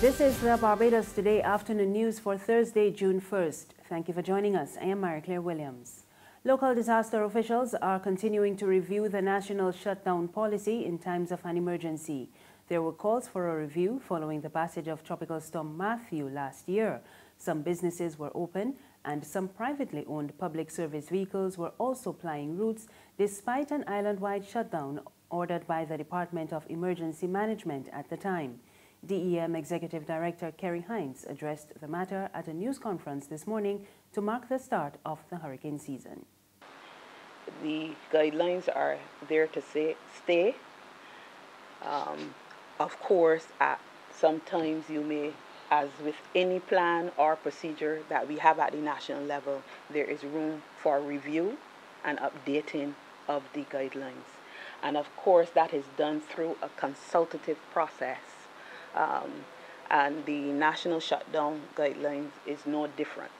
This is the Barbados Today afternoon news for Thursday, June 1st. Thank you for joining us. I am Marie-Claire Williams. Local disaster officials are continuing to review the national shutdown policy in times of an emergency. There were calls for a review following the passage of Tropical Storm Matthew last year. Some businesses were open and some privately owned public service vehicles were also plying routes despite an island-wide shutdown ordered by the Department of Emergency Management at the time. DEM Executive Director Kerry Hines addressed the matter at a news conference this morning to mark the start of the hurricane season. The guidelines are there to stay. Of course, sometimes you may, as with any plan or procedure that we have at the national level, there is room for review and updating of the guidelines. And of course, that is done through a consultative process. And the national shutdown guidelines is no different.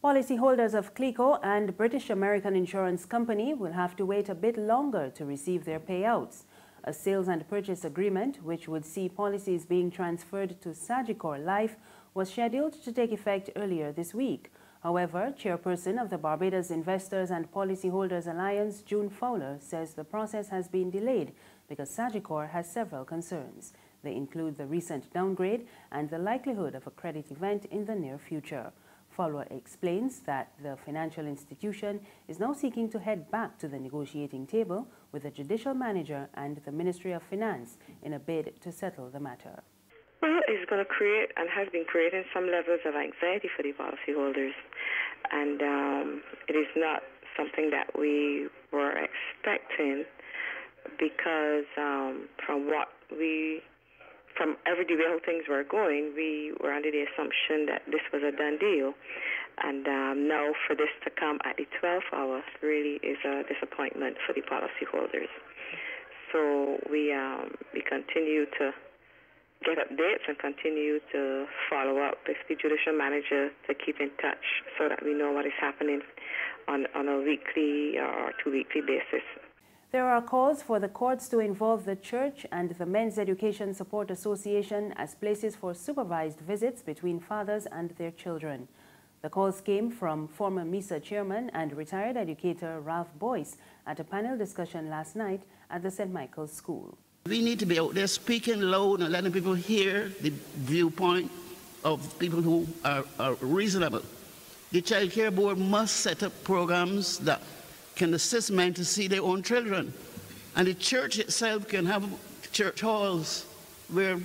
Policyholders of CLECO and British American Insurance Company will have to wait a bit longer to receive their payouts. A sales and purchase agreement, which would see policies being transferred to Sagicor Life, was scheduled to take effect earlier this week. However, chairperson of the Barbados Investors and Policyholders Alliance, June Fowler, says the process has been delayed because Sagicor has several concerns. They include the recent downgrade and the likelihood of a credit event in the near future. Fowler explains that the financial institution is now seeking to head back to the negotiating table with the judicial manager and the Ministry of Finance in a bid to settle the matter. Well, it's going to create and has been creating some levels of anxiety for the policyholders. And it is not something that we were expecting because from every day how things were going, we were under the assumption that this was a done deal. And now for this to come at the 12th hour really is a disappointment for the policyholders. So we continue to get updates and continue to follow up with the judicial manager to keep in touch so that we know what is happening on a weekly or two-weekly basis. There are calls for the courts to involve the church and the Men's Education Support Association as places for supervised visits between fathers and their children. The calls came from former MESA chairman and retired educator Ralph Boyce at a panel discussion last night at the St. Michael's School. We need to be out there speaking loud and letting people hear the viewpoint of people who are reasonable. The Child Care Board must set up programs that can assist men to see their own children. And the church itself can have church halls where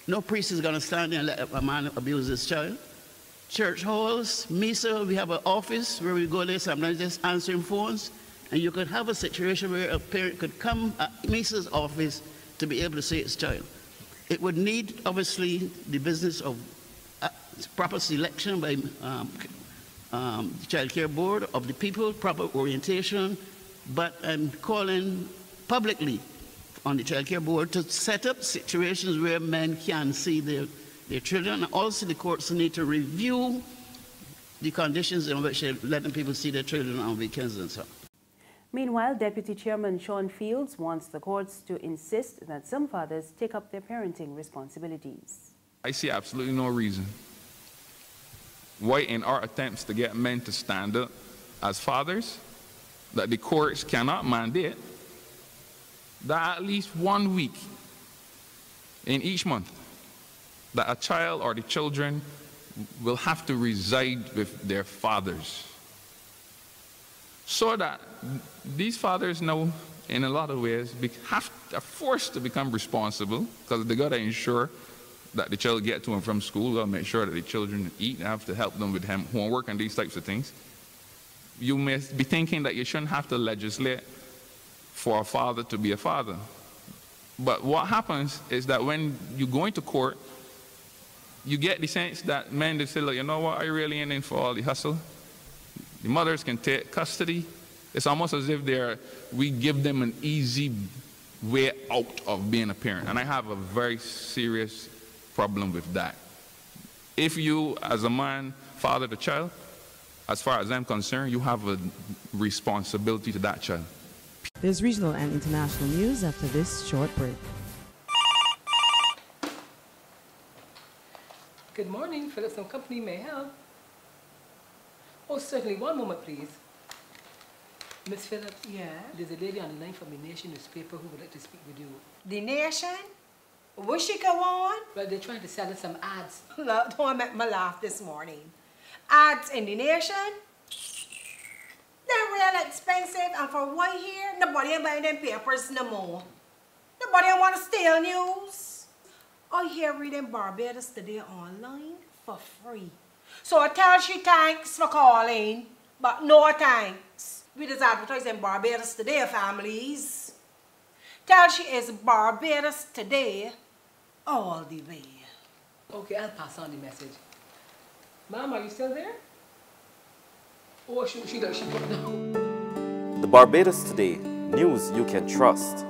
no priest is going to stand there and let a man abuse his child. Church halls, MESA, we have an office where we go there sometimes just answering phones, and you could have a situation where a parent could come at MESA's office to be able to see his child. It would need, obviously, the business of proper selection by the Child Care Board of the people, proper orientation, but I'm calling publicly on the Child Care Board to set up situations where men can see their children. And also the courts need to review the conditions in which they're letting people see their children on weekends and so on. Meanwhile, Deputy Chairman Sean Fields wants the courts to insist that some fathers take up their parenting responsibilities. I see absolutely no reason why in our attempts to get men to stand up as fathers, that the courts cannot mandate that at least 1 week in each month that a child or the children will have to reside with their fathers. So that these fathers now, in a lot of ways, are forced to become responsible because they got to ensure that the child get to and from school, they'll make sure that the children eat, have to help them with homework and these types of things. You may be thinking that you shouldn't have to legislate for a father to be a father. But what happens is that when you go into court, you get the sense that men, they say, look, you know what, I really ain't in for all the hustle. The mothers can take custody. It's almost as if we give them an easy way out of being a parent. And I have a very serious problem with that. If you, as a man, father the child, as far as I'm concerned, you have a responsibility to that child. There's regional and international news after this short break. Good morning, Phillips & Company, may I help? Oh, certainly. One moment, please. Miss Phillips? Yeah? There's a lady on the line from the Nation newspaper who would like to speak with you. The Nation? Will she go on? Well, they're trying to sell us some ads. Look, don't make me laugh this morning. Ads in the Nation? They're real expensive, and for 1 year, nobody ain't buying them papers no more. Nobody ain't want to steal news. I hear reading Barbados Today online for free. So I tell she thanks for calling, but no thanks. We just advertising Barbados Today, families. Tell she is Barbados Today all the way. Okay, I'll pass on the message. Ma'am, are you still there? Oh, she put it down. The Barbados Today, news you can trust.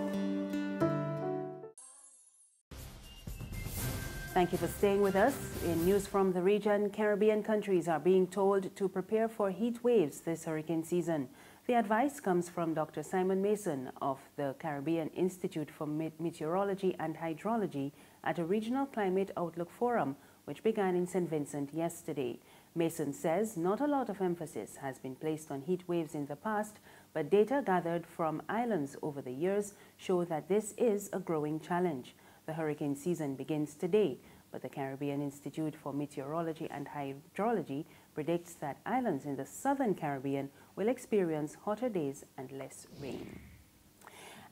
Thank you for staying with us. In news from the region, Caribbean countries are being told to prepare for heat waves this hurricane season. The advice comes from Dr. Simon Mason of the Caribbean Institute for Meteorology and Hydrology at a regional climate outlook forum, which began in St. Vincent yesterday. Mason says not a lot of emphasis has been placed on heat waves in the past, but data gathered from islands over the years show that this is a growing challenge. The hurricane season begins today, but the Caribbean Institute for Meteorology and Hydrology predicts that islands in the southern Caribbean will experience hotter days and less rain.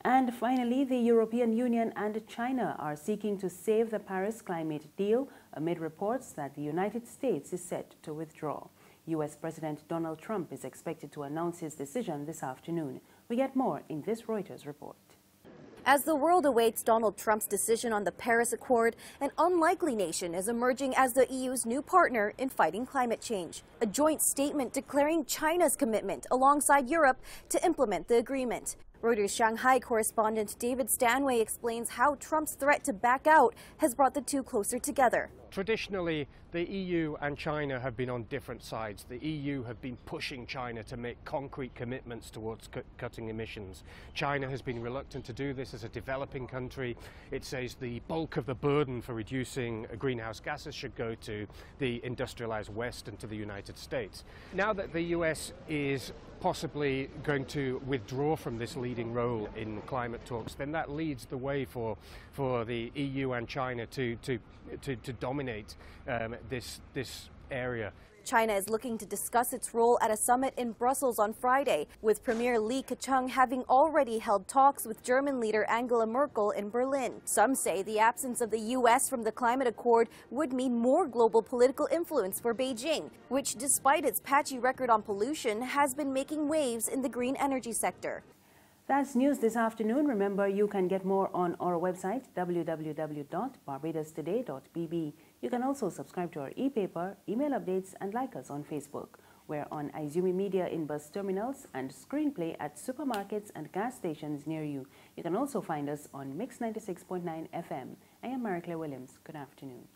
And finally, the European Union and China are seeking to save the Paris climate deal amid reports that the United States is set to withdraw. U.S. President Donald Trump is expected to announce his decision this afternoon. We get more in this Reuters report. As the world awaits Donald Trump's decision on the Paris Accord, an unlikely nation is emerging as the EU's new partner in fighting climate change. A joint statement declaring China's commitment alongside Europe to implement the agreement. Reuters Shanghai correspondent David Stanway explains how Trump's threat to back out has brought the two closer together. Traditionally, the EU and China have been on different sides. The EU have been pushing China to make concrete commitments towards cutting emissions. China has been reluctant to do this as a developing country. It says the bulk of the burden for reducing greenhouse gases should go to the industrialized West and to the United States. Now that the US is possibly going to withdraw from this leading role in climate talks, then that leads the way for the EU and China to dominate this area. China is looking to discuss its role at a summit in Brussels on Friday, with Premier Li Keqiang having already held talks with German leader Angela Merkel in Berlin. Some say the absence of the U.S. from the climate accord would mean more global political influence for Beijing, which, despite its patchy record on pollution, has been making waves in the green energy sector. That's news this afternoon. Remember, you can get more on our website, www.barbadostoday.bb. You can also subscribe to our e-paper, email updates, and like us on Facebook. We're on Izumi Media in bus terminals and Screenplay at supermarkets and gas stations near you. You can also find us on Mix 96.9 FM. I am Mary Claire Williams. Good afternoon.